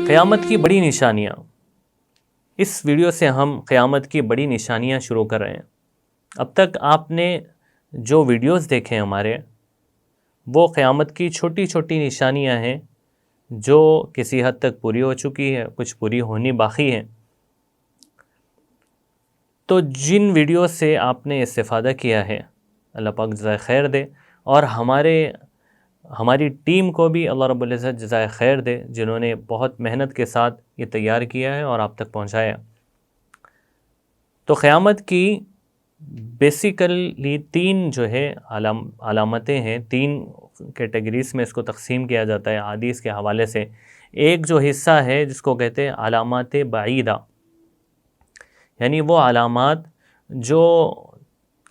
قیامت کی بڑی نشانیاں۔ اس ویڈیو سے ہم قیامت کی بڑی نشانیاں شروع کر رہے ہیں۔ اب تک آپ نے جو ویڈیوز دیکھے ہیں ہمارے، وہ قیامت کی چھوٹی چھوٹی نشانیاں ہیں جو کسی حد تک پوری ہو چکی ہے، کچھ پوری ہونی باقی ہیں۔ تو جن ویڈیو سے آپ نے استفادہ کیا ہے، اللہ پاک جزائے خیر دے، اور ہماری ٹیم کو بھی اللہ رب العزت جزائے خیر دے، جنہوں نے بہت محنت کے ساتھ یہ تیار کیا ہے اور آپ تک پہنچایا۔ تو قیامت کی بیسیکلی تین جو ہے علامتیں ہیں، تین کیٹیگریز میں اس کو تقسیم کیا جاتا ہے حدیث کے حوالے سے۔ ایک جو حصہ ہے جس کو کہتے ہیں علامات بعیدہ، یعنی وہ علامات جو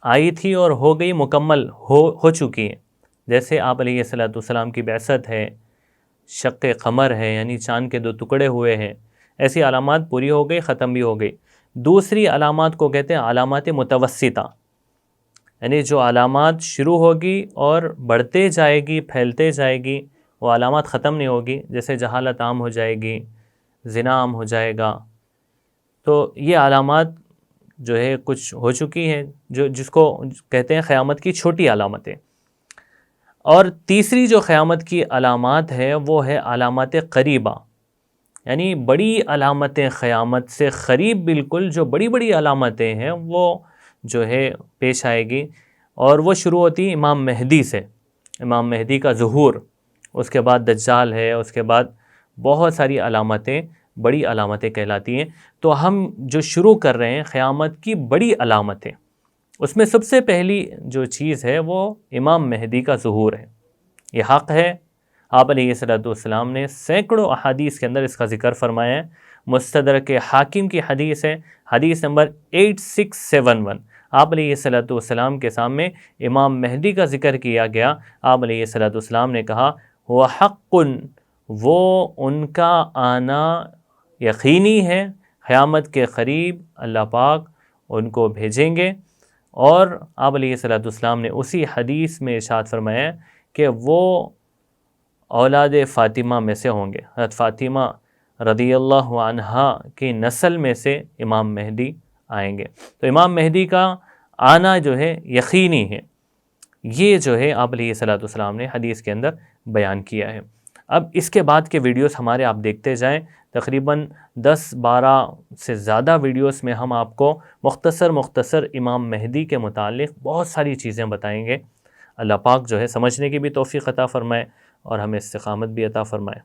آئی تھی اور ہو گئی، مکمل ہو چکی ہیں، جیسے آپ علیہ السلام کی بعثت ہے، شق قمر ہے یعنی چاند کے 2 ٹکڑے ہوئے ہیں، ایسی علامات پوری ہو گئی، ختم بھی ہو گئی۔ دوسری علامات کو کہتے ہیں علامات متوسطہ، یعنی جو علامات شروع ہوگی اور بڑھتے جائے گی، پھیلتے جائے گی، وہ علامات ختم نہیں ہوگی، جیسے جہالت عام ہو جائے گی، زنا عام ہو جائے گا۔ تو یہ علامات جو ہے کچھ ہو چکی ہیں، جس کو کہتے ہیں قیامت کی چھوٹی علامتیں۔ اور تیسری جو قیامت کی علامات ہے وہ ہے علامات قریبہ، یعنی بڑی علامتیں قیامت سے قریب، بالکل جو بڑی بڑی علامتیں ہیں وہ جو ہے پیش آئے گی، اور وہ شروع ہوتی امام مہدی سے، امام مہدی کا ظہور، اس کے بعد دجال ہے، اس کے بعد بہت ساری علامتیں بڑی علامتیں کہلاتی ہیں۔ تو ہم جو شروع کر رہے ہیں قیامت کی بڑی علامتیں، اس میں سب سے پہلی جو چیز ہے وہ امام مہدی کا ظہور ہے۔ یہ حق ہے، آپ علیہ السلام نے سینکڑوں احادیث کے اندر اس کا ذکر فرمایا ہے۔ مستدرک حاکم کی حدیث ہے، حدیث نمبر 8671، آپ علیہ السلام کے سامنے امام مہدی کا ذکر کیا گیا۔ آپ علیہ السلام نے کہا وہ حق، وہ ان کا آنا یقینی ہے، قیامت کے قریب اللہ پاک ان کو بھیجیں گے۔ اور آپ علیہ السلام نے اسی حدیث میں ارشاد فرمایا کہ وہ اولاد فاطمہ میں سے ہوں گے، حضرت فاطمہ رضی اللہ عنہا کی نسل میں سے امام مہدی آئیں گے۔ تو امام مہدی کا آنا جو ہے یقینی ہے، یہ جو ہے آپ علیہ السلام نے حدیث کے اندر بیان کیا ہے۔ اب اس کے بعد کے ویڈیوز ہمارے آپ دیکھتے جائیں، تقریباً 10-12 سے زیادہ ویڈیوز میں ہم آپ کو مختصر امام مہدی کے متعلق بہت ساری چیزیں بتائیں گے۔ اللہ پاک جو ہے سمجھنے کی بھی توفیق عطا فرمائے اور ہمیں استقامت بھی عطا فرمائے۔